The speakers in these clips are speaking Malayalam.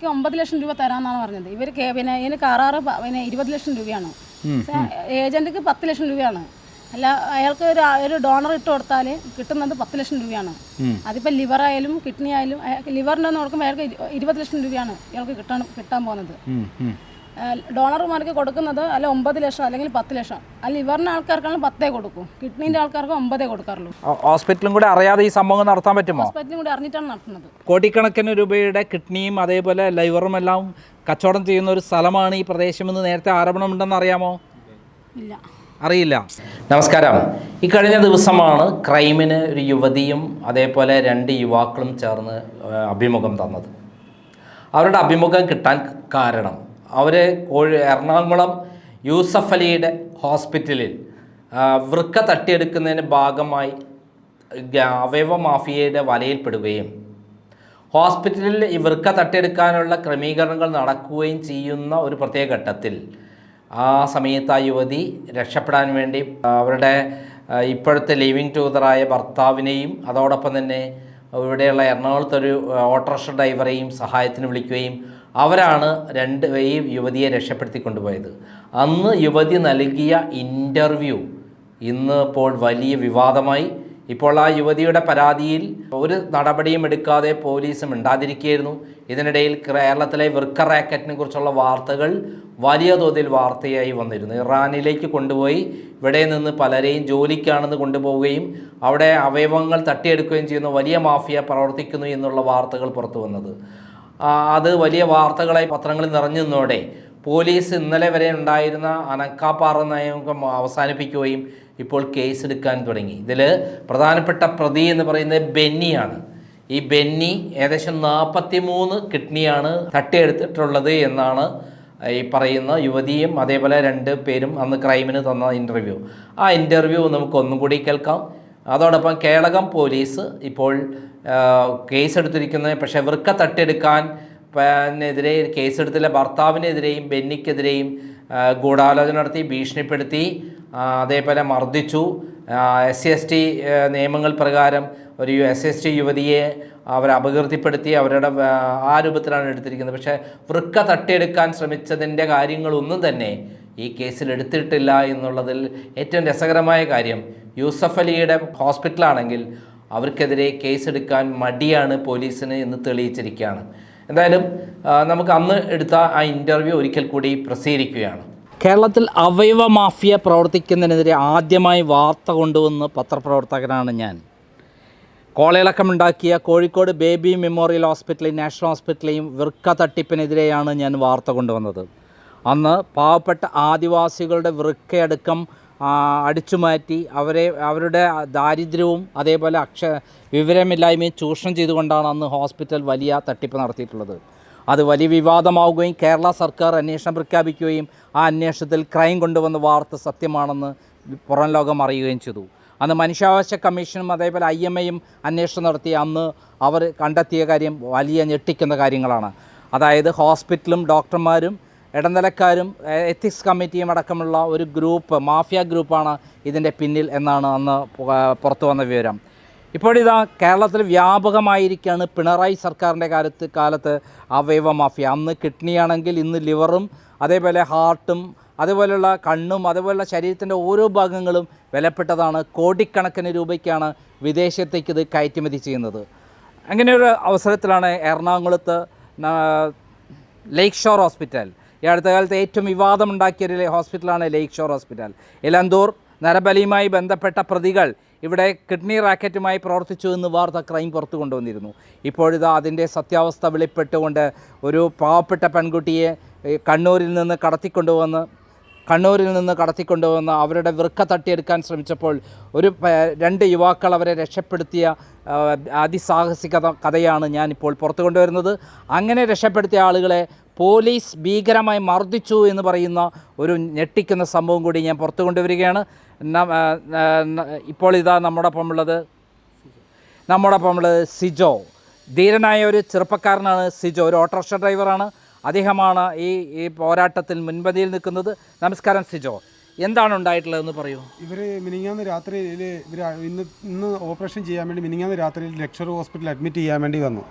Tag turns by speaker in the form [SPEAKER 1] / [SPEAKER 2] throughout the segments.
[SPEAKER 1] എനിക്ക് 9 ലക്ഷം രൂപ തരാമെന്നാണ് പറഞ്ഞത്. ഇവർ പിന്നെ ഇതിന് കരാറ് പിന്നെ 20 ലക്ഷം രൂപയാണ്. ഏജൻറ്റിക്ക് 10 ലക്ഷം രൂപയാണ്. അല്ല, അയാൾക്ക് ഒരു ഡോണർ ഇട്ട് കൊടുത്താൽ കിട്ടുന്നത് 10 ലക്ഷം രൂപയാണ്. അതിപ്പോൾ ലിവറായാലും കിഡ്നി ആയാലും ലിവറിൻ്റെ നോക്കുമ്പോൾ അയാൾക്ക് 20 ലക്ഷം രൂപയാണ് ഇയാൾക്ക് കിട്ടാൻ പോകുന്നത്. ഡോണർമാർക്ക് കൊടുക്കുന്നത് അല്ല 9 ലക്ഷം അല്ലെങ്കിൽ 10 ലക്ഷം. ആ ലിവറിൻ്റെ ആൾക്കാർക്കാണ് 10 കൊടുക്കും, കിഡ്നീൻ്റെ ആൾക്കാർക്ക് 9 കൊടുക്കാറുള്ളൂ.
[SPEAKER 2] ഹോസ്പിറ്റലും കൂടെ അറിയാതെ ഈ സംഭവം നടത്താൻ പറ്റുമോ?
[SPEAKER 1] ഹോസ്പിറ്റലും കൂടി അറിഞ്ഞിട്ടാണ് നടത്തുന്നത്.
[SPEAKER 2] കോടിക്കണക്കിന് രൂപയുടെ കിഡ്നിയും അതേപോലെ ലൈവറും എല്ലാം കച്ചവടം ചെയ്യുന്ന ഒരു സ്ഥലമാണ് ഈ പ്രദേശമെന്ന് നേരത്തെ ആരോപണമുണ്ടെന്ന് അറിയാമോ?
[SPEAKER 1] ഇല്ല,
[SPEAKER 2] അറിയില്ല. നമസ്കാരം. ഈ കഴിഞ്ഞ ദിവസമാണ് ക്രൈമിന് ഒരു യുവതിയും അതേപോലെ 2 യുവാക്കളും ചേർന്ന് അഭിമുഖം തന്നത്. അവരുടെ അഭിമുഖം കിട്ടാൻ കാരണം അവർ എറണാകുളം യൂസഫ് അലിയുടെ ഹോസ്പിറ്റലിൽ വൃക്ക തട്ടിയെടുക്കുന്നതിന് ഭാഗമായി അവയവ മാഫിയയുടെ വലയിൽപ്പെടുകയും ഹോസ്പിറ്റലിൽ ഈ വൃക്ക തട്ടിയെടുക്കാനുള്ള ക്രമീകരണങ്ങൾ നടക്കുകയും ചെയ്യുന്ന ഒരു പ്രത്യേക ഘട്ടത്തിൽ ആ സമയത്ത് ആ യുവതി രക്ഷപ്പെടാൻ വേണ്ടി അവരുടെ ഇപ്പോഴത്തെ ലിവിങ് ടൂതറായ ഭർത്താവിനെയും അതോടൊപ്പം തന്നെ ഇവിടെയുള്ള എറണാകുളത്തൊരു ഓട്ടോറിക്ഷ ഡ്രൈവറെയും സഹായത്തിന് വിളിക്കുകയും അവരാണ് ഈ യുവതിയെ രക്ഷപ്പെടുത്തി കൊണ്ടുപോയത്. അന്ന് യുവതി നൽകിയ ഇൻ്റർവ്യൂ ഇന്ന് ഇപ്പോൾ വലിയ വിവാദമായി. ഇപ്പോൾ ആ യുവതിയുടെ പരാതിയിൽ ഒരു നടപടിയും എടുക്കാതെ പോലീസ് മിണ്ടാതിരിക്കുകയായിരുന്നു. ഇതിനിടയിൽ കേരളത്തിലെ വൃക്ക റാക്കറ്റിനെ കുറിച്ചുള്ള വാർത്തകൾ വലിയ തോതിൽ വാർത്തയായി വന്നിരുന്നു. ഇറാനിലേക്ക് കൊണ്ടുപോയി ഇവിടെ നിന്ന് പലരെയും ജോലിക്കാണെന്ന് കൊണ്ടുപോവുകയും അവിടെ അവയവങ്ങൾ തട്ടിയെടുക്കുകയും ചെയ്യുന്ന വലിയ മാഫിയ പ്രവർത്തിക്കുന്നു എന്നുള്ള വാർത്തകൾ പുറത്തു വന്നത്. അത് വലിയ വാർത്തകളായി പത്രങ്ങളിൽ നിറഞ്ഞു നിന്നോടെ പോലീസ് ഇന്നലെ വരെ ഉണ്ടായിരുന്ന അനക്കാപ്പാറ നയം അവസാനിപ്പിക്കുകയും ഇപ്പോൾ കേസ് എടുക്കാൻ തുടങ്ങി. ഇതിൽ പ്രധാനപ്പെട്ട പ്രതി എന്ന് പറയുന്നത് ബെന്നിയാണ്. ഈ ബെന്നി ഏകദേശം 43 കിഡ്നിയാണ് തട്ടിയെടുത്തിട്ടുള്ളത് എന്നാണ് ഈ പറയുന്ന യുവതിയും അതേപോലെ 2 പേരും അന്ന് ക്രൈമിന് തന്ന ഇൻ്റർവ്യൂ. ആ ഇൻ്റർവ്യൂ നമുക്ക് ഒന്നും കൂടി കേൾക്കാം. അതോടൊപ്പം കേളകം പോലീസ് ഇപ്പോൾ കേസെടുത്തിരിക്കുന്നത്, പക്ഷേ വൃക്ക തട്ടിയെടുക്കാൻ എതിരെ കേസെടുത്തില്ല. ഭർത്താവിനെതിരെയും ബെന്നിക്കെതിരെയും ഗൂഢാലോചന നടത്തി, ഭീഷണിപ്പെടുത്തി, അതേപോലെ മർദ്ദിച്ചു. SC/ST നിയമങ്ങൾ പ്രകാരം ഒരു SC/ST യുവതിയെ അവർ അപകീർത്തിപ്പെടുത്തി, അവരുടെ ആ രൂപത്തിലാണ് എടുത്തിരിക്കുന്നത്. പക്ഷേ വൃക്ക തട്ടിയെടുക്കാൻ ശ്രമിച്ചതിൻ്റെ കാര്യങ്ങളൊന്നും തന്നെ ഈ കേസിൽ എടുത്തിട്ടില്ല എന്നുള്ളതിൽ ഏറ്റവും രസകരമായ കാര്യം, യൂസഫ് അലിയുടെ ഹോസ്പിറ്റലാണെങ്കിൽ അവർക്കെതിരെ കേസെടുക്കാൻ മടിയാണ് പോലീസിന് എന്ന് തെളിയിച്ചിരിക്കുകയാണ്. എന്തായാലും നമുക്ക് അന്ന് എടുത്ത ആ ഇൻ്റർവ്യൂ ഒരിക്കൽ കൂടി പ്രസിദ്ധീകരിക്കുകയാണ്. കേരളത്തിൽ അവയവ മാഫിയ പ്രവർത്തിക്കുന്നതിനെതിരെ ആദ്യമായി വാർത്ത കൊണ്ടുവന്ന പത്രപ്രവർത്തകനാണ് ഞാൻ. കോളിളക്കമുണ്ടാക്കിയ കോഴിക്കോട് ബേബി മെമ്മോറിയൽ ഹോസ്പിറ്റലെയും നാഷണൽ ഹോസ്പിറ്റലെയും വൃക്ക തട്ടിപ്പിനെതിരെയാണ് ഞാൻ വാർത്ത കൊണ്ടുവന്നത്. അന്ന് പാവപ്പെട്ട ആദിവാസികളുടെ വൃക്കയടക്കം അടിച്ചുമാറ്റി അവരുടെ ദാരിദ്ര്യവും അതേപോലെ വിവരമില്ലായ്മയും ചൂഷണം ചെയ്തുകൊണ്ടാണ് അന്ന് ഹോസ്പിറ്റൽ വലിയ തട്ടിപ്പ് നടത്തിയിട്ടുള്ളത്. അത് വലിയ വിവാദമാവുകയും കേരള സർക്കാർ അന്വേഷണം പ്രഖ്യാപിക്കുകയും ആ അന്വേഷണത്തിൽ ക്രൈം കൊണ്ടുവന്ന വാർത്ത സത്യമാണെന്ന് പുറം ലോകം അറിയുകയും ചെയ്തു. അന്ന് മനുഷ്യാവകാശ കമ്മീഷനും അതേപോലെ IMAയും അന്വേഷണം നടത്തി അന്ന് അവർ കണ്ടെത്തിയ കാര്യം വലിയ ഞെട്ടിക്കുന്ന കാര്യങ്ങളാണ്. അതായത് ഹോസ്പിറ്റലും ഡോക്ടർമാരും ഇടനിലക്കാരും എത്തിക്സ് കമ്മിറ്റിയും അടക്കമുള്ള ഒരു ഗ്രൂപ്പ്, മാഫിയ ഗ്രൂപ്പാണ് ഇതിൻ്റെ പിന്നിൽ എന്നാണ് അന്ന് പുറത്തു വന്ന വിവരം. ഇപ്പോഴിതാ കേരളത്തിൽ വ്യാപകമായിരിക്കുകയാണ് പിണറായി സർക്കാരിൻ്റെ കാലത്ത് അവയവ മാഫിയ. അന്ന് കിഡ്നിയാണെങ്കിൽ ഇന്ന് ലിവറും അതേപോലെ ഹാർട്ടും അതുപോലെയുള്ള കണ്ണും അതുപോലുള്ള ശരീരത്തിൻ്റെ ഓരോ ഭാഗങ്ങളും വിലപ്പെട്ടതാണ്. കോടിക്കണക്കിന് രൂപയ്ക്കാണ് വിദേശത്തേക്ക് ഇത് കയറ്റുമതി ചെയ്യുന്നത്. അങ്ങനെയൊരു അവസരത്തിലാണ് എറണാകുളത്ത് ലേക്ക് ഷോർ ഹോസ്പിറ്റൽ, ഈ അടുത്ത കാലത്ത് ഏറ്റവും വിവാദമുണ്ടാക്കിയൊരു ഹോസ്പിറ്റലാണ് ലേക്ക് ഷോർ ഹോസ്പിറ്റൽ. ഇലന്തൂർ നരബലിയുമായി ബന്ധപ്പെട്ട പ്രതികൾ ഇവിടെ കിഡ്നി റാക്കറ്റുമായി പ്രവർത്തിച്ചു എന്ന് വാർത്ത ക്രൈം പുറത്തു കൊണ്ടുവന്നിരുന്നു. ഇപ്പോഴിതാ അതിൻ്റെ സത്യാവസ്ഥ വെളിപ്പെട്ടുകൊണ്ട് ഒരു പാവപ്പെട്ട പെൺകുട്ടിയെ കണ്ണൂരിൽ നിന്ന് കടത്തിക്കൊണ്ടുവന്ന് അവരുടെ വൃക്ക തട്ടിയെടുക്കാൻ ശ്രമിച്ചപ്പോൾ 2 യുവാക്കൾ അവരെ രക്ഷപ്പെടുത്തിയ അതിസാഹസിക കഥയാണ് ഞാനിപ്പോൾ പുറത്തു കൊണ്ടുവരുന്നത്. അങ്ങനെ രക്ഷപ്പെടുത്തിയ ആളുകളെ പോലീസ് ഭീകരമായി മർദ്ദിച്ചു എന്ന് പറയുന്ന ഒരു ഞെട്ടിക്കുന്ന സംഭവം കൂടി ഞാൻ പുറത്തു കൊണ്ടുവരികയാണ്. ഇപ്പോൾ ഇതാ നമ്മോടൊപ്പം ഉള്ളത് സിജോ. ധീരനായ ഒരു ചെറുപ്പക്കാരനാണ് സിജോ, ഒരു ഓട്ടോറിക്ഷ ഡ്രൈവറാണ്. അദ്ദേഹമാണ് ഈ പോരാട്ടത്തിൽ മുൻപന്തിയിൽ നിൽക്കുന്നത്. നമസ്കാരം സിജോ, എന്താണ് ഉണ്ടായിട്ടുള്ളതെന്ന് പറയൂ.
[SPEAKER 3] ഇവർ മിനിങ്ങാന്ന് രാത്രിയിൽ ഇന്ന് ഓപ്പറേഷൻ ചെയ്യാൻ വേണ്ടി മിനിങ്ങാന്ന് രാത്രിയിൽ ലക്ഷർ ഹോസ്പിറ്റലിൽ അഡ്മിറ്റ് ചെയ്യാൻ വേണ്ടി വന്നു.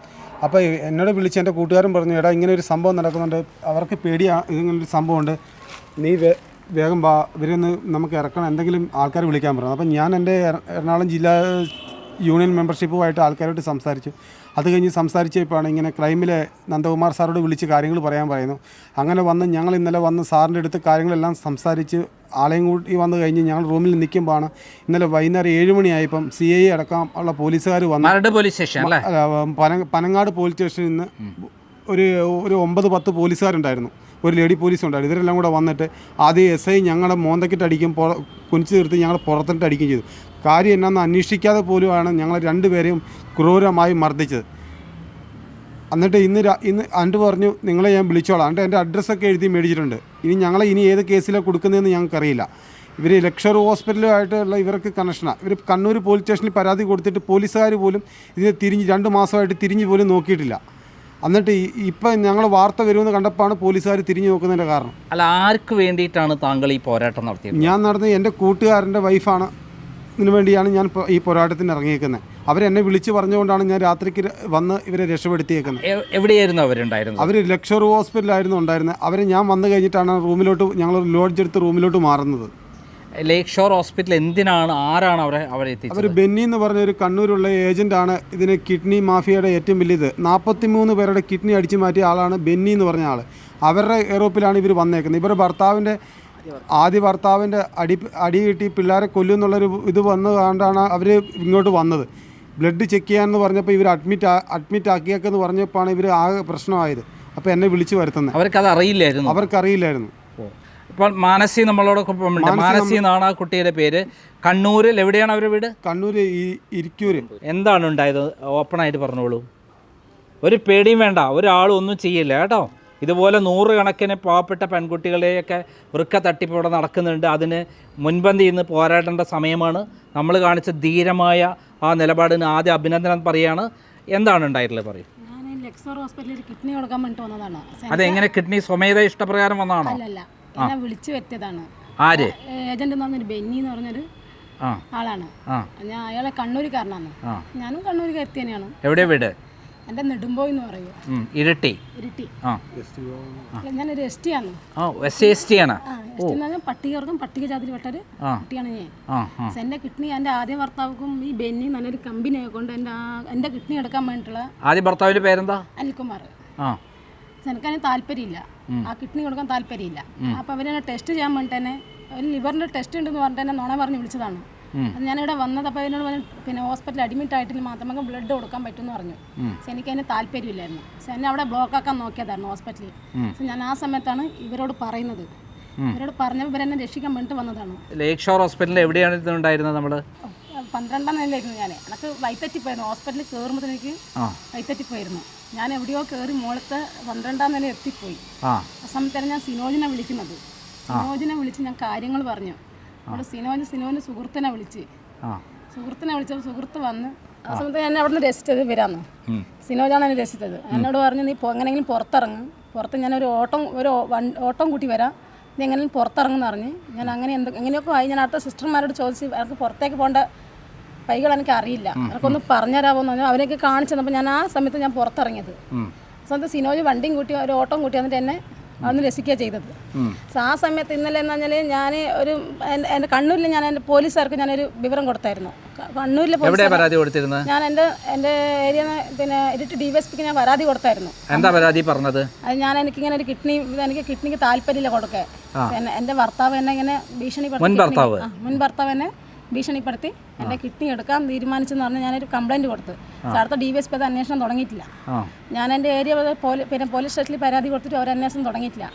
[SPEAKER 3] അപ്പോൾ എന്നോട് വിളിച്ച് എൻ്റെ കൂട്ടുകാരൻ പറഞ്ഞു, എടാ ഇങ്ങനെ ഒരു സംഭവം നടക്കുന്നുണ്ട്, അവർക്ക് പേടിയാണ്, ഇങ്ങനൊരു സംഭവമുണ്ട്, നീ വേഗം വാ, ഇവരൊന്ന് നമുക്ക് ഇറക്കണം, എന്തെങ്കിലും ആൾക്കാർ വിളിക്കാൻ പറഞ്ഞു. അപ്പം ഞാൻ എൻ്റെ എറണാകുളം ജില്ലാ യൂണിയൻ മെമ്പർഷിപ്പുമായിട്ട് ആൾക്കാരോട്ട് സംസാരിച്ചു. അത് കഴിഞ്ഞ് സംസാരിച്ചപ്പോഴാണ് ഇങ്ങനെ ക്രൈമിലെ നന്ദകുമാർ സാറോട് വിളിച്ച് കാര്യങ്ങൾ പറയാൻ പറയുന്നു. അങ്ങനെ വന്ന് ഞങ്ങൾ ഇന്നലെ വന്ന് സാറിൻ്റെ അടുത്ത് കാര്യങ്ങളെല്ലാം സംസാരിച്ച് ആളെയും കൂട്ടി വന്നു കഴിഞ്ഞ് ഞങ്ങൾ റൂമിൽ നിൽക്കുമ്പോഴാണ് ഇന്നലെ വൈകുന്നേരം 7 മണിയായപ്പം CI അടക്കം ഉള്ള പോലീസുകാർ വന്ന്
[SPEAKER 2] പോലീസ് സ്റ്റേഷൻ അല്ലേ,
[SPEAKER 3] പനങ്ങാട് പോലീസ് സ്റ്റേഷനിൽ നിന്ന് ഒരു 9-10 പോലീസുകാരുണ്ടായിരുന്നു, ഒരു ലേഡി പോലീസ് ഉണ്ടായിരുന്നു. ഇവരെല്ലാം കൂടെ വന്നിട്ട് ആദ്യം SI ഞങ്ങളുടെ മോന്തക്കിട്ട് അടിക്കും, കുനിച്ച് നിർത്തി ഞങ്ങൾ പുറത്തിട്ട് അടിക്കുകയും ചെയ്തു. കാര്യം എന്നാന്ന് അന്വേഷിക്കാതെ പോലുമാണ് ഞങ്ങൾ രണ്ടുപേരെയും ക്രൂരമായി മർദ്ദിച്ചത്. എന്നിട്ട് ഇന്ന് അണ്ട് പറഞ്ഞു നിങ്ങളെ ഞാൻ വിളിച്ചോളാം, എന്നിട്ട് എൻ്റെ അഡ്രസ്സൊക്കെ എഴുതി മേടിച്ചിട്ടുണ്ട്. ഞങ്ങളെ ഏത് കേസിലാണ് കൊടുക്കുന്നതെന്ന് ഞങ്ങൾക്കറിയില്ല. ഇവർ ലക്ഷർ ഹോസ്പിറ്റലുമായിട്ടുള്ള ഇവർക്ക് കണക്ഷനാണ്. ഇവർ കണ്ണൂർ പോലീസ് സ്റ്റേഷനിൽ പരാതി കൊടുത്തിട്ട് പോലീസുകാർ പോലും ഇതിനെ 2 മാസമായിട്ട് തിരിഞ്ഞ് പോലും നോക്കിയിട്ടില്ല. എന്നിട്ട് ഇപ്പം ഞങ്ങൾ വാർത്ത വരുമെന്ന് കണ്ടപ്പോഴാണ് പോലീസുകാർ തിരിഞ്ഞു നോക്കുന്നതിൻ്റെ കാരണം.
[SPEAKER 2] അല്ല, ആർക്ക് വേണ്ടിയിട്ടാണ് താങ്കൾ ഈ പോരാട്ടം നടത്തിയത്?
[SPEAKER 3] ഞാൻ നടന്നത് എൻ്റെ കൂട്ടുകാരൻ്റെ വൈഫാണ്, ഇതിനു വേണ്ടിയാണ് ഞാൻ ഈ പോരാട്ടത്തിന് ഇറങ്ങിയേക്കുന്നത്. അവരെന്നെ വിളിച്ച് പറഞ്ഞുകൊണ്ടാണ് ഞാൻ രാത്രിക്ക് വന്ന് ഇവരെ രക്ഷപ്പെടുത്തിയേക്കുന്നത്.
[SPEAKER 2] എവിടെയായിരുന്നു അവരുണ്ടായിരുന്നത്?
[SPEAKER 3] അവർ ലക്ഷർ ഹോസ്പിറ്റലായിരുന്നു ഉണ്ടായിരുന്നത്. അവരെ ഞാൻ വന്നു കഴിഞ്ഞിട്ടാണ് ഞങ്ങൾ ലോഡ്ജ് എടുത്ത് റൂമിലോട്ട് മാറുന്നത്.
[SPEAKER 2] ലേക്ക് ഷോർ ഹോസ്പിറ്റൽ എന്തിനാണ്, ആരാണ് അവരെ എത്തിച്ചത്? അവർ
[SPEAKER 3] ബെന്നി എന്ന് പറഞ്ഞ ഒരു കണ്ണൂരുള്ള ഏജൻറ്റാണ്. ഇതിന് കിഡ്നി മാഫിയയുടെ ഏറ്റവും വലിയത്. 43 പേരുടെ കിഡ്നി അടിച്ചു മാറ്റിയ ആളാണ് ബെന്നി എന്ന് പറഞ്ഞ ആൾ. അവരുടെ എയറോപ്പിലാണ് ഇവർ വന്നേക്കുന്നത്. ഇവരുടെ ആദ്യ ഭർത്താവിൻ്റെ അടി കിട്ടി പിള്ളേരെ കൊല്ലുമെന്നുള്ളൊരു ഇത് വന്നു കണ്ടാണ് അവർ ഇങ്ങോട്ട് വന്നത്. ബ്ലഡ് ചെക്ക് ചെയ്യാമെന്ന് പറഞ്ഞപ്പോൾ ഇവർ അഡ്മിറ്റ് ആക്കിയേക്കെന്ന് പറഞ്ഞപ്പോഴാണ് ഇവർ ആകെ പ്രശ്നമായത്. അപ്പോൾ എന്നെ വിളിച്ച് വരുത്തുന്നത്. അവർക്കറിയില്ലായിരുന്നു.
[SPEAKER 2] ഇപ്പോൾ മാനസി നമ്മളോടൊപ്പം ഉണ്ട്. മാനസി എന്നാണ് ആ കുട്ടിയുടെ പേര്. കണ്ണൂരിൽ എവിടെയാണ് അവരുടെ വീട്?
[SPEAKER 3] കണ്ണൂർ ഇരിക്കൂർ.
[SPEAKER 2] എന്താണ് ഉണ്ടായത്? ഓപ്പണായിട്ട് പറഞ്ഞോളൂ. ഒരു പേടിയും വേണ്ട, ഒരാളും ഒന്നും ചെയ്യില്ല കേട്ടോ. ഇതുപോലെ 100 കണക്കിന് പാവപ്പെട്ട പെൺകുട്ടികളെയൊക്കെ വൃക്ക തട്ടിപ്പ് ഇവിടെ നടക്കുന്നുണ്ട്. അതിന് മുൻപന്തിയിൽ നിന്ന് പോരാടേണ്ട സമയമാണ്. നമ്മൾ കാണിച്ച ധീരമായ ആ നിലപാടിന് ആദ്യം അഭിനന്ദനം പറയുകയാണ്. എന്താണ് ഉണ്ടായിട്ടുള്ളത് പറയും.
[SPEAKER 1] ഞാൻ ലക്സർ ഹോസ്പിറ്റലിൽ കിഡ്നി കൊടുക്കാൻ വേണ്ടിയിട്ട് വന്നതാണ്.
[SPEAKER 2] അതെങ്ങനെ കിഡ്നി സ്വമേധ ഇഷ്ടപ്രകാരം വന്നതാണോ?
[SPEAKER 1] അല്ലല്ല, എന്നെ വിളിച്ചു വരുത്തിയതാണ്.
[SPEAKER 2] ആര്?
[SPEAKER 1] ഏജന്റ് എന്ന് പറഞ്ഞൊരു ബെന്നി എന്ന് പറഞ്ഞൊരു ആളാണ്. ഞാൻ അയാളെ കണ്ണൂരുകാരനാണ്. ഞാനും കണ്ണൂരുകാരത്തി തന്നെയാണ്.
[SPEAKER 2] എവിടെ വീട്?
[SPEAKER 1] എൻ്റെ നെടുമ്പോയി എന്ന് പറയും.
[SPEAKER 2] ഇരിട്ടി.
[SPEAKER 1] ഞാനൊരു ST ആണ്. പട്ടികവർഗം പട്ടികജാതിയിൽപ്പെട്ടൊരു കുട്ടിയാണ് ഞാൻ. എൻ്റെ കിഡ്നി എൻ്റെ ആദ്യ ഭർത്താവുക്കും ഈ ബെന്നി നല്ലൊരു കമ്പനി കൊണ്ട് എൻ്റെ കിഡ്നി എടുക്കാൻ വേണ്ടിയിട്ടുള്ള.
[SPEAKER 2] ആദ്യ ഭർത്താവിൻ്റെ പേരെന്താ?
[SPEAKER 1] അനിൽകുമാർ. എനിക്കതിന് താല്പര്യമില്ല, ആ കിഡ്നി കൊടുക്കാൻ താല്പര്യമില്ല. അപ്പോൾ അവരെന്നെ ടെസ്റ്റ് ചെയ്യാൻ വേണ്ടി തന്നെ ഒരു ലിവറിൻ്റെ ടെസ്റ്റ് ഉണ്ടെന്ന് പറഞ്ഞിട്ട് തന്നെ നുണ പറഞ്ഞ് വിളിച്ചതാണ്. അത് ഞാനിവിടെ വന്നത്. അപ്പോൾ അതിനോട് പിന്നെ ഹോസ്പിറ്റലിൽ അഡ്മിറ്റ് ആയിട്ട് മാത്രം നമുക്ക് ബ്ലഡ് കൊടുക്കാൻ പറ്റുമെന്ന് പറഞ്ഞു. പക്ഷെ എനിക്കതിന് താല്പര്യമില്ലായിരുന്നു. പക്ഷെ എന്നെ അവിടെ ബ്ലോക്ക് ആക്കാൻ നോക്കിയതായിരുന്നു ഹോസ്പിറ്റലിൽ. പക്ഷെ ഞാൻ ആ സമയത്താണ് ഇവരോട് പറയുന്നത്. ഇവരോട് പറഞ്ഞപ്പോൾ ഇവരെന്നെ രക്ഷിക്കാൻ വേണ്ടിയിട്ട് വന്നതാണ്.
[SPEAKER 2] ലേക്ക് ഷോർ ഹോസ്പിറ്റലിൽ എവിടെയാണ് ഉണ്ടായിരുന്നത്? നമ്മൾ
[SPEAKER 1] 12ാം നിലയിലായിരുന്നു. ഞാൻ എനിക്ക് വൈത്തെറ്റിപ്പോയിരുന്നു. ഹോസ്പിറ്റലിൽ കയറുമ്പോൾ എനിക്ക് വൈത്തെറ്റിപ്പോയിരുന്നു. ഞാൻ എവിടെയോ കയറി മുകളത്തെ 12ാം നില എത്തിപ്പോയി. ആ സമയത്താണ് ഞാൻ സിനോജിനെ വിളിക്കുന്നത്. സിനോജിനെ വിളിച്ച് ഞാൻ കാര്യങ്ങൾ പറഞ്ഞു. അവിടെ സിനോജിൻ്റെ സുഹൃത്തിനെ വിളിച്ചപ്പോൾ സുഹൃത്ത് വന്ന് ആ സമയത്ത് എന്നെ അവിടെ നിന്ന് രസിച്ചത് ഇവരാന്ന്. സിനോജാണ് എന്നെ രസിച്ചത്. എന്നോട് പറഞ്ഞു നീ എങ്ങനെയെങ്കിലും പുറത്തിറങ്ങും, പുറത്ത് ഞാനൊരു ഓട്ടം കൂട്ടി വരാം, നീ എങ്ങനെയും പുറത്തിറങ്ങുമെന്ന് പറഞ്ഞ് ഞാൻ അങ്ങനെ എങ്ങനെയൊക്കെ ആയി. ഞാൻ അടുത്ത സിസ്റ്റർമാരോട് ചോദിച്ച് അവർക്ക് പുറത്തേക്ക് പോകേണ്ട വഴികൾ എനിക്ക് അറിയില്ല, എനിക്കൊന്ന് പറഞ്ഞുതരാമോന്ന് പറഞ്ഞു. അവരെയൊക്കെ കാണിച്ചു തന്നപ്പോൾ ഞാൻ ആ സമയത്ത് ഞാൻ പുറത്തിറങ്ങിയത്. ആ സമയത്ത് സിനോജ് വണ്ടിയും കൂട്ടി ഒരു ഓട്ടം കൂട്ടി വന്നിട്ട് എന്നെ അന്ന് രസിക്കുക ചെയ്തത്. ആ സമയത്ത് ഇന്നലെ എന്ന് പറഞ്ഞാൽ ഞാൻ എൻ്റെ കണ്ണൂരിൽ ഞാൻ എൻ്റെ പോലീസുകാർക്ക് ഞാനൊരു വിവരം കൊടുത്തായിരുന്നു. കണ്ണൂരിലെ ഞാൻ എൻ്റെ ഏരിയ പിന്നെ ഇരിട്ടി DYSPക്ക് ഞാൻ പരാതി കൊടുത്തായിരുന്നു.
[SPEAKER 2] എന്താ പരാതി പറഞ്ഞത്?
[SPEAKER 1] അത് ഞാൻ എനിക്കിങ്ങനെ ഒരു എനിക്ക് കിഡ്നിക്ക് താല്പര്യമില്ല കൊടുക്കാൻ. എൻ്റെ ഭർത്താവ് എന്നെ ഇങ്ങനെ മുൻ ഭർത്താവ് എന്നെ ഭീഷണിപ്പെടുത്തി എൻ്റെ കിഡ്നി എടുക്കാൻ തീരുമാനിച്ചെന്ന് പറഞ്ഞ് ഞാനൊരു കംപ്ലയിൻറ്റ് കൊടുത്തു. അടുത്ത DYSP അത് അന്വേഷണം തുടങ്ങിയിട്ടില്ല. ഞാൻ എൻ്റെ ഏരിയ പിന്നെ പോലീസ് സ്റ്റേഷനിൽ പരാതി കൊടുത്തിട്ട് അവർ അന്വേഷണം തുടങ്ങിയിട്ടില്ല.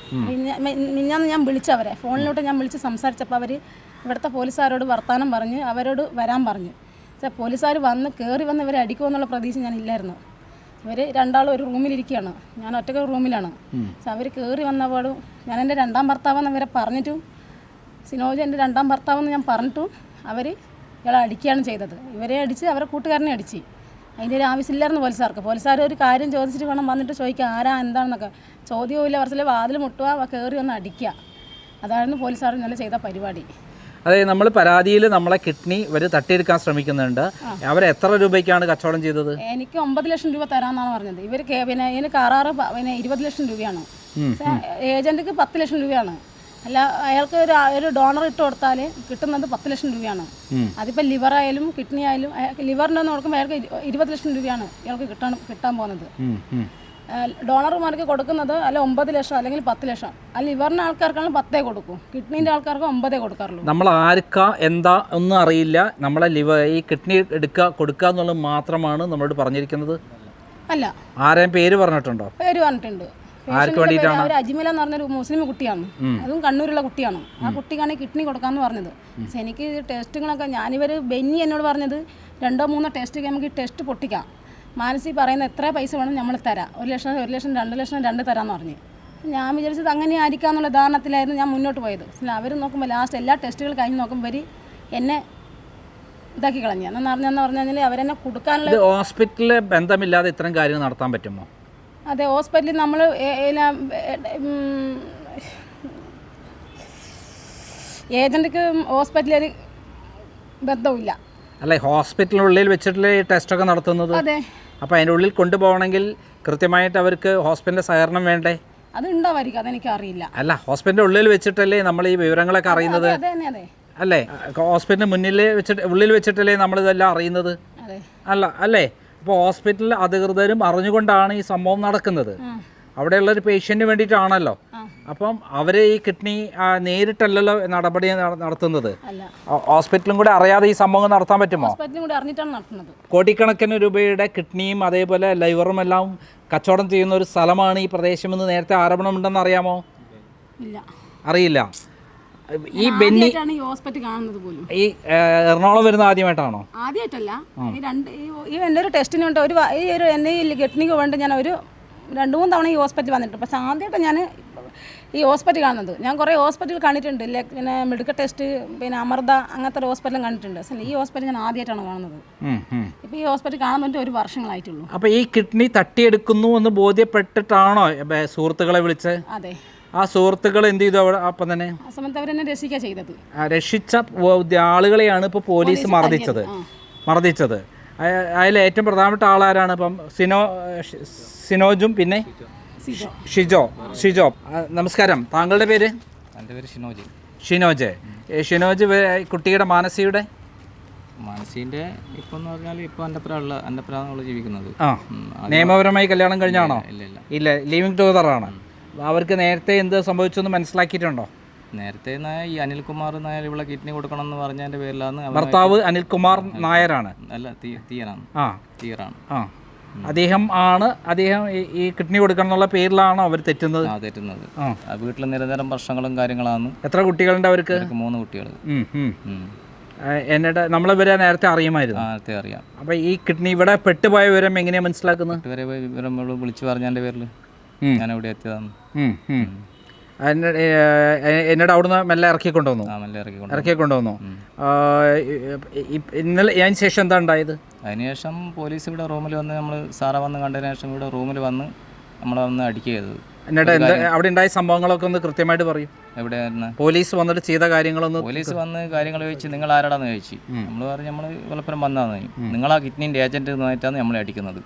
[SPEAKER 1] മിഞ്ഞാന്ന് ഞാൻ വിളിച്ചവരെ ഫോണിലോട്ട് ഞാൻ വിളിച്ച് സംസാരിച്ചപ്പോൾ അവർ ഇവിടുത്തെ പോലീസുകാരോട് വർത്തമാനം പറഞ്ഞ് അവരോട് വരാൻ പറഞ്ഞു. പക്ഷേ പോലീസുകാർ കയറി വന്ന് ഇവരെ അടിക്കുമെന്നുള്ള പ്രതീക്ഷ ഞാനില്ലായിരുന്നു. ഇവർ രണ്ടാളും ഒരു റൂമിലിരിക്കുകയാണ്, ഞാൻ ഒറ്റ റൂമിലാണ്. പക്ഷെ അവർ കയറി വന്നപ്പോഴും ഞാൻ എൻ്റെ 2ാം ഭർത്താവെന്ന് ഇവരെ പറഞ്ഞിട്ടും സിനോജ് എൻ്റെ 2ാം ഭർത്താവെന്ന് ഞാൻ പറഞ്ഞിട്ടും അവർ ഇയാളെ അടിക്കുകയാണ് ചെയ്തത്. ഇവരെ അടിച്ച് അവരുടെ കൂട്ടുകാരനെ അടിച്ച്. അതിൻ്റെ ഒരു ആവശ്യമില്ലായിരുന്നു പോലീസുകാർ ഒരു കാര്യം ചോദിച്ചിട്ട് വേണം വന്നിട്ട് ചോദിക്കുക ആരാ എന്താണെന്നൊക്കെ. ചോദ്യവും ഇല്ല, കുറച്ചിലെ വാതിൽ മുട്ടുക, കയറി ഒന്ന് അടിക്കുക. അതായിരുന്നു പോലീസുകാർ ഇന്നലെ ചെയ്ത പരിപാടി.
[SPEAKER 2] അതായത് നമ്മൾ പരാതിയിൽ നമ്മളെ കിഡ്നി ഇവർ തട്ടിയെടുക്കാൻ ശ്രമിക്കുന്നുണ്ട്. അവർ എത്ര രൂപയ്ക്കാണ് കച്ചവടം ചെയ്തത്?
[SPEAKER 1] എനിക്ക് 9 ലക്ഷം രൂപ തരാമെന്നാണ് പറഞ്ഞത്. ഇവർ പിന്നെ ഇതിന് കരാറ് 20 ലക്ഷം രൂപയാണ്. ഏജന്റിക്ക് 10 ലക്ഷം രൂപയാണ്. അല്ല, അയാൾക്ക് ഒരു ഡോണർ ഇട്ട് കൊടുത്താൽ കിട്ടുന്നത് 10 ലക്ഷം രൂപയാണ്. അതിപ്പോൾ ലിവർ ആയാലും കിഡ്നി ആയാലും, ലിവറിൻ്റെ നോക്കുമ്പോൾ അയാൾക്ക് 20 ലക്ഷം രൂപയാണ് ഇയാൾക്ക് കിട്ടാൻ പോകുന്നത്. ഡോണർമാർക്ക് കൊടുക്കുന്നത് അല്ല 9 ലക്ഷം അല്ലെങ്കിൽ 10 ലക്ഷം. ആ ലിവറിൻ്റെ ആൾക്കാർക്കാണ് 10 കൊടുക്കും, കിഡ്നീൻ്റെ ആൾക്കാർക്ക് 9 കൊടുക്കാറുള്ളൂ.
[SPEAKER 2] നമ്മൾ ആർക്കാ എന്താ ഒന്നും അറിയില്ല, നമ്മളെ ഈ കിഡ്നി കൊടുക്കുക എന്നുള്ളത് മാത്രമാണ് നമ്മളോട് പറഞ്ഞിരിക്കുന്നത്.
[SPEAKER 1] അല്ല,
[SPEAKER 2] ആരെയും പേര് പറഞ്ഞിട്ടുണ്ടോ?
[SPEAKER 1] പേര് പറഞ്ഞിട്ടുണ്ട്.
[SPEAKER 2] ആർക്ക് വേണ്ടിയിട്ടാണ്?
[SPEAKER 1] അവർ അജ്മല എന്ന് പറഞ്ഞൊരു മുസ്ലിം കുട്ടിയാണ്, അതും കണ്ണൂരുള്ള കുട്ടിയാണ്. ആ കുട്ടിക്കാണ് കിഡ്നി കൊടുക്കാമെന്ന് പറഞ്ഞത്. പക്ഷെ എനിക്ക് ടെസ്റ്റുകളൊക്കെ ബെന്നി എന്നോട് പറഞ്ഞത് 2-3 ടെസ്റ്റ് നമുക്ക് ഈ ടെസ്റ്റ് പൊട്ടിക്കാം, മാനസി പറയുന്ന എത്ര പൈസ വേണം നമ്മൾ തരാം, 1 ലക്ഷം 1 ലക്ഷം 2 ലക്ഷം 2 തരാമെന്ന് പറഞ്ഞു. ഞാൻ വിചാരിച്ചത് അങ്ങനെ ആയിരിക്കാം എന്നുള്ള ധാരണത്തിലായിരുന്നു ഞാൻ മുന്നോട്ട് പോയത്. അവർ നോക്കുമ്പോൾ ലാസ്റ്റ് എല്ലാ ടെസ്റ്റുകൾ കഴിഞ്ഞ് നോക്കുമ്പോൾ എന്നെ ഇതാക്കി കളഞ്ഞു. എന്ന് പറഞ്ഞാൽ അവരെന്നെ കൊടുക്കാനുള്ള
[SPEAKER 2] ഹോസ്പിറ്റലിൽ ബന്ധമില്ലാതെ ഇത്തരം കാര്യങ്ങൾ നടത്താൻ പറ്റുമോ?
[SPEAKER 1] അതെ, ഹോസ്പിറ്റലിൽ നമ്മൾ ഏജന്റിക്ക് ഹോസ്പിറ്റലിൽ ബന്ധമില്ല.
[SPEAKER 2] അല്ല, ഹോസ്പിറ്റലിനുള്ളിൽ വെച്ചിട്ടുള്ള ടെസ്റ്റൊക്കെ നടത്തുന്നത്.
[SPEAKER 1] അതെ.
[SPEAKER 2] അപ്പോൾ അതിൻ്റെ ഉള്ളിൽ കൊണ്ടുപോകണമെങ്കിൽ കൃത്യമായിട്ട് അവർക്ക് ഹോസ്പിറ്റലിൻ്റെ സഹകരണം വേണ്ടേ?
[SPEAKER 1] അത് ഉണ്ടാവായിരിക്കും, അതെനിക്ക് അറിയില്ല.
[SPEAKER 2] അല്ല, ഹോസ്പിറ്റലിൻ്റെ ഉള്ളിൽ വെച്ചിട്ടല്ലേ നമ്മൾ ഈ വിവരങ്ങളൊക്കെ അറിയുന്നത്?
[SPEAKER 1] അതെ അതെ
[SPEAKER 2] അല്ലേ? ഹോസ്പിറ്റലിന് ഉള്ളിൽ വെച്ചിട്ടല്ലേ നമ്മളിതെല്ലാം അറിയുന്നത്? അല്ലേ? അപ്പോൾ ഹോസ്പിറ്റൽ അധികൃതരും അറിഞ്ഞുകൊണ്ടാണ് ഈ സംഭവം നടക്കുന്നത്. അവിടെയുള്ളൊരു പേഷ്യൻറ്റിന് വേണ്ടിയിട്ടാണല്ലോ. അപ്പം അവർ ഈ കിഡ്നി നേരിട്ടല്ലല്ലോ നടപടി നടത്തുന്നത്. ഹോസ്പിറ്റലും കൂടെ അറിയാതെ ഈ സംഭവം നടത്താൻ പറ്റുമോ? കോടിക്കണക്കിന് രൂപയുടെ കിഡ്നിയും അതേപോലെ ലിവറും എല്ലാം കച്ചവടം ചെയ്യുന്ന ഒരു സ്ഥലമാണ് ഈ പ്രദേശമെന്ന് നേരത്തെ ആരോപണമുണ്ടെന്ന് അറിയാമോ? അറിയില്ല. ഈ ബെന്നി ഈ എറണാകുളം വരുന്ന ആദ്യമായിട്ടാണോ?
[SPEAKER 1] ആദ്യമായിട്ടല്ല, എൻ്റെ ഒരു ടെസ്റ്റിന് വേണ്ടി എന്നെ ഈ കിഡ്നിക്ക് വേണ്ടി ഞാൻ ഒരു 2-3 തവണ ഈ ഹോസ്പിറ്റൽ വന്നിട്ടുണ്ട്. പക്ഷേ ആദ്യമായിട്ട് ഞാൻ ഈ ഹോസ്പിറ്റൽ കാണുന്നത്. ഞാൻ കുറേ ഹോസ്പിറ്റൽ കണ്ടിട്ടുണ്ട്, പിന്നെ മെഡിക്കൽ ടെസ്റ്റ്, പിന്നെ അമൃത, അങ്ങനത്തെ ഒരു ഹോസ്പിറ്റലും കണ്ടിട്ടുണ്ട്. പക്ഷേ ഈ ഹോസ്പിറ്റൽ ഞാൻ ആദ്യമായിട്ടാണ് കാണുന്നത്. ഇപ്പോൾ ഈ ഹോസ്പിറ്റൽ കാണാൻ വേണ്ടി 1 വർഷങ്ങളായിട്ടുള്ളൂ.
[SPEAKER 2] അപ്പോൾ ഈ കിഡ്നി തട്ടിയെടുക്കുന്നു എന്ന് ബോധ്യപ്പെട്ടിട്ടാണോ സുഹൃത്തുക്കളെ വിളിച്ച്?
[SPEAKER 1] അതെ.
[SPEAKER 2] ആ സുഹൃത്തുക്കൾ എന്ത് ചെയ്തു? അവിടെ അപ്പം തന്നെ
[SPEAKER 1] ആ സമയത്ത് അവരെന്നെ രക്ഷിക്കുക ചെയ്തത്.
[SPEAKER 2] രക്ഷിച്ച ആളുകളെയാണ് ഇപ്പോൾ പോലീസ് മർദ്ദിച്ചത്. അതിൽ ഏറ്റവും പ്രധാനപ്പെട്ട ആളാരാണ്? ഇപ്പം സിനോജും പിന്നെ ഷിജോ. നമസ്കാരം, താങ്കളുടെ പേര്?
[SPEAKER 4] എൻ്റെ പേര്
[SPEAKER 2] ഷിനോജ്. കുട്ടിയുടെ മാനസിയുടെ
[SPEAKER 4] ഇപ്പം എന്ന് പറഞ്ഞാൽ ഇപ്പോൾ എൻ്റെ പ്രാണങ്ങൾ ജീവിക്കുന്നത്.
[SPEAKER 2] നിയമപരമായി കല്യാണം കഴിഞ്ഞാണോ?
[SPEAKER 4] ഇല്ല,
[SPEAKER 2] ലിവിങ് ടുഗദറാണ്. അവർക്ക് നേരത്തെ എന്ത് സംഭവിച്ചെന്ന് മനസ്സിലാക്കിയിട്ടുണ്ടോ?
[SPEAKER 4] നേരത്തെ ഈ അനിൽകുമാർ നായർ ഇവിടെ കിഡ്നി കൊടുക്കണം എന്ന് പറഞ്ഞതിൻ്റെ പേരിലാണ്.
[SPEAKER 2] ഭർത്താവ് അനിൽകുമാർ നായരാണ്?
[SPEAKER 4] അല്ല, തീയറാണ്.
[SPEAKER 2] അദ്ദേഹം ഈ കിഡ്നി കൊടുക്കണം എന്നുള്ള പേരിലാണ് അവർ തെറ്റുന്നത്.
[SPEAKER 4] വീട്ടിൽ നിരന്തരം പ്രശ്നങ്ങളും കാര്യങ്ങളാണ്.
[SPEAKER 2] എത്ര കുട്ടികളുണ്ട് അവർക്ക്?
[SPEAKER 4] 3 കുട്ടികൾ.
[SPEAKER 2] എന്നിട്ട് നമ്മളിവരെ നേരത്തെ അറിയുമായിരുന്നു?
[SPEAKER 4] നേരത്തെ അറിയാം.
[SPEAKER 2] അപ്പോൾ ഈ കിഡ്നി ഇവിടെ പെട്ടുപോയ വിവരം എങ്ങനെയാണ് മനസ്സിലാക്കുന്നത്?
[SPEAKER 4] വിവരം വിളിച്ചു പറഞ്ഞതിൻ്റെ പേരിൽ ഞാൻ ഇവിടെ എത്തിയതാണ്.
[SPEAKER 2] എന്നോട് അവിടുന്ന് മെല്ലെ ഇറക്കി കൊണ്ടുവന്നു. ഇന്നലെ അതിന് ശേഷം എന്താ ഉണ്ടായത്?
[SPEAKER 4] അതിനുശേഷം പോലീസ് ഇവിടെ റൂമിൽ വന്ന്, നമ്മൾ സാറ വന്ന് കണ്ടതിന് ശേഷം ഇവിടെ റൂമിൽ വന്ന് നമ്മളെ വന്ന് അടിക്കുക ചെയ്തത്.
[SPEAKER 2] എന്നിട്ട് അവിടെ ഉണ്ടായ സംഭവങ്ങളൊക്കെ ഒന്ന് കൃത്യമായിട്ട് പറയും.
[SPEAKER 4] എവിടെയായിരുന്നു
[SPEAKER 2] പോലീസ് വന്നിട്ട് ചെയ്ത കാര്യങ്ങളൊന്ന്?
[SPEAKER 4] പോലീസ് വന്ന് കാര്യങ്ങൾ ചോദിച്ചു, നിങ്ങൾ ആരാടാന്ന് ചോദിച്ചു. നമ്മൾ പറഞ്ഞു നമ്മൾ വലപ്പുറം വന്നതാന്ന്. നിങ്ങളാ കിഡ്നിൻ്റെ ഏജൻറ്റ് എന്നായിട്ടാണ് നമ്മളെ അടിക്കുന്നത്.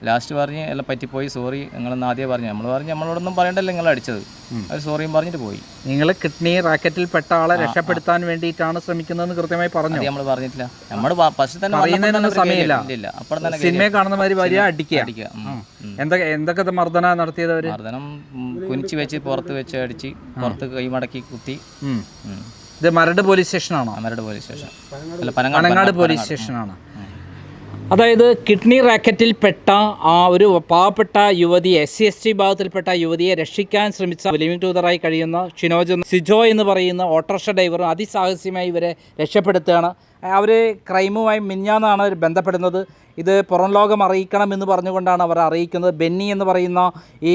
[SPEAKER 4] ലാസ്റ്റ് പറഞ്ഞ് എല്ലാം പറ്റിപ്പോയി, സോറി നിങ്ങളെന്ന് ആദ്യം പറഞ്ഞു. നമ്മൾ പറഞ്ഞു നമ്മളോടൊന്നും പറയണ്ടല്ലോ നിങ്ങൾ അടിച്ചത്. അവർ സോറിയും പറഞ്ഞിട്ട് പോയി.
[SPEAKER 2] നിങ്ങൾ കിഡ്നി റാക്കറ്റിൽ പെട്ട ആളെ രക്ഷപ്പെടുത്താൻ വേണ്ടിയിട്ടാണ് ശ്രമിക്കുന്നതെന്ന് കൃത്യമായി പറഞ്ഞു?
[SPEAKER 4] നമ്മൾ പറഞ്ഞിട്ടില്ല. നമ്മൾ ഫസ്റ്റ് തന്നെ
[SPEAKER 2] സിനിമയെ കാണുന്ന മാതിരി വരിക, അടിക്കുക. എന്തൊക്കെ മർദ്ദന നടത്തിയത്?
[SPEAKER 4] മർദ്ദനം കുനിച്ച് വെച്ച് പുറത്ത് വെച്ച് അടിച്ച്, പുറത്ത് കൈമടക്കി കുത്തി.
[SPEAKER 2] ഇത് മരട് പോലീസ് സ്റ്റേഷനാണോ?
[SPEAKER 4] മരട് പോലീസ് സ്റ്റേഷൻ അല്ല,
[SPEAKER 2] പനങ്ങാട് പോലീസ് സ്റ്റേഷനാണ്. അതായത് കിഡ്നി റാക്കറ്റിൽപ്പെട്ട ആ ഒരു പാവപ്പെട്ട യുവതി, SC/ST വിഭാഗത്തിൽപ്പെട്ട യുവതിയെ രക്ഷിക്കാൻ ശ്രമിച്ച ലിവിങ് ടുഗദറായി കഴിയുന്ന സിജോ എന്ന് പറയുന്ന ഓട്ടോറിക്ഷ ഡ്രൈവറും അതിസാഹസ്യമായി ഇവരെ രക്ഷപ്പെടുത്തുകയാണ്. അവർ ക്രൈമുമായി മിഞ്ഞാന്നാണ് ബന്ധപ്പെടുന്നത്. ഇത് പുറം ലോകം അറിയിക്കണമെന്ന് പറഞ്ഞുകൊണ്ടാണ് അവർ അറിയിക്കുന്നത്. ബെന്നി എന്ന് പറയുന്ന ഈ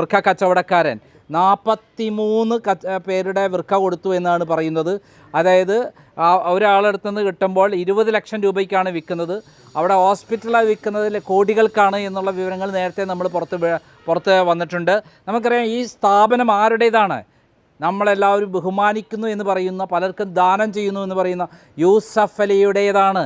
[SPEAKER 2] വൃക്ക കച്ചവടക്കാരൻ 43 പേരുടെ വൃക്ക കൊടുത്തു എന്നാണ് പറയുന്നത്. അതായത് ഒരാളടുത്ത് നിന്ന് കിട്ടുമ്പോൾ 20 ലക്ഷം രൂപയ്ക്കാണ് വിൽക്കുന്നത്. അവിടെ ഹോസ്പിറ്റലിൽ വിൽക്കുന്നതിൽ കോടികൾക്കാണ് എന്നുള്ള വിവരങ്ങൾ നേരത്തെ നമ്മൾ പുറത്ത് വന്നിട്ടുണ്ട്. നമുക്കറിയാം ഈ സ്ഥാപനം ആരുടേതാണ്? നമ്മളെല്ലാവരും ബഹുമാനിക്കുന്നു എന്ന് പറയുന്ന, പലർക്കും ദാനം ചെയ്യുന്നു എന്ന് പറയുന്ന യൂസഫ് അലിയുടേതാണ്,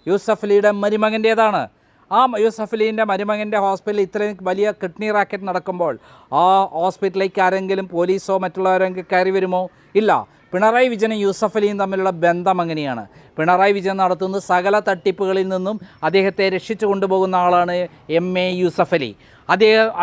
[SPEAKER 2] യൂസഫ് അലിയുടെ മരുമകൻ്റേതാണ്. ആ യൂസഫ് അലീൻ്റെ മരുമകൻ്റെ ഹോസ്പിറ്റലിൽ ഇത്രയും വലിയ കിഡ്നി റാക്കറ്റ് നടക്കുമ്പോൾ ആ ഹോസ്പിറ്റലിലേക്ക് ആരെങ്കിലും പോലീസോ മറ്റുള്ളവരെങ്കിലും കയറി വരുമോ? ഇല്ല. പിണറായി വിജയനും യൂസഫ് അലിയും തമ്മിലുള്ള ബന്ധം അങ്ങനെയാണ്. പിണറായി വിജയൻ നടത്തുന്ന സകല തട്ടിപ്പുകളിൽ നിന്നും അദ്ദേഹത്തെ രക്ഷിച്ചു കൊണ്ടുപോകുന്ന ആളാണ് MA യൂസഫ് അലി.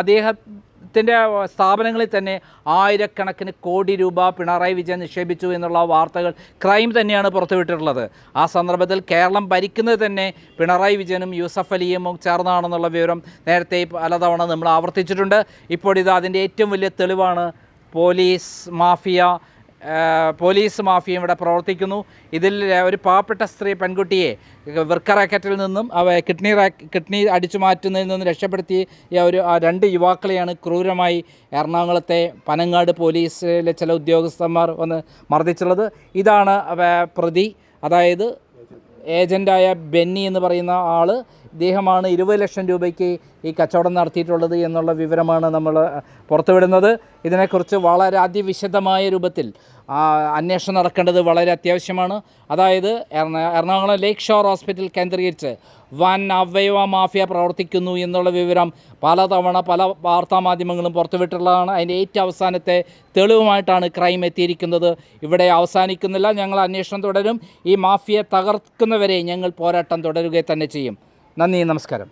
[SPEAKER 2] അദ്ദേഹത്തിൻ്റെ സ്ഥാപനങ്ങളിൽ തന്നെ ആയിരക്കണക്കിന് കോടി രൂപ പിണറായി വിജയൻ നിക്ഷേപിച്ചു എന്നുള്ള വാർത്തകൾ ക്രൈം തന്നെയാണ് പുറത്തുവിട്ടിട്ടുള്ളത്. ആ സന്ദർഭത്തിൽ കേരളം ഭരിക്കുന്നത് തന്നെ പിണറായി വിജയനും യൂസഫ് അലിയും ചേർന്നാണെന്നുള്ള വിവരം നേരത്തെ പലതവണ നമ്മൾ ആവർത്തിച്ചിട്ടുണ്ട്. ഇപ്പോൾ ഇത് അതിൻ്റെ ഏറ്റവും വലിയ തെളിവാണ്. പോലീസ് മാഫിയ ഇവിടെ പ്രവർത്തിക്കുന്നു. ഇതിൽ ഒരു പാവപ്പെട്ട പെൺകുട്ടിയെ വൃക്ക റാക്കറ്റിൽ നിന്നും കിഡ്നി അടിച്ചു മാറ്റുന്നതിൽ നിന്നും രക്ഷപ്പെടുത്തിയ ആ 2 യുവാക്കളെയാണ് ക്രൂരമായി എറണാകുളത്തെ പനങ്ങാട് പോലീസിലെ ചില ഉദ്യോഗസ്ഥന്മാർ വന്ന് മർദ്ദിച്ചുള്ളത്. ഇതാണ് പ്രതി, അതായത് ഏജൻ്റായ ബെന്നി എന്ന് പറയുന്ന ആൾ. ഇദ്ദേഹമാണ് 20 ലക്ഷം രൂപയ്ക്ക് ഈ കച്ചവടം നടത്തിയിട്ടുള്ളത് എന്നുള്ള വിവരമാണ് നമ്മൾ പുറത്തുവിടുന്നത്. ഇതിനെക്കുറിച്ച് വളരെ അതിവിശദമായ രൂപത്തിൽ അന്വേഷണം നടക്കേണ്ടത് വളരെ അത്യാവശ്യമാണ്. അതായത് എറണാകുളം ലേക്ക് ഷോർ ഹോസ്പിറ്റൽ കേന്ദ്രീകരിച്ച് വൻ അവയവ മാഫിയ പ്രവർത്തിക്കുന്നു എന്നുള്ള വിവരം പലതവണ പല വാർത്താമാധ്യമങ്ങളും പുറത്തുവിട്ടുള്ളതാണ്. അതിൻ്റെ ഏറ്റവും അവസാനത്തെ തെളിവുമായിട്ടാണ് ക്രൈം എത്തിയിരിക്കുന്നത്. ഇവിടെ അവസാനിക്കുന്നില്ല, ഞങ്ങൾ അന്വേഷണം തുടരും. ഈ മാഫിയ തകർക്കുന്നവരെ ഞങ്ങൾ പോരാട്ടം തുടരുക തന്നെ ചെയ്യും. നന്ദി, നമസ്കാരം.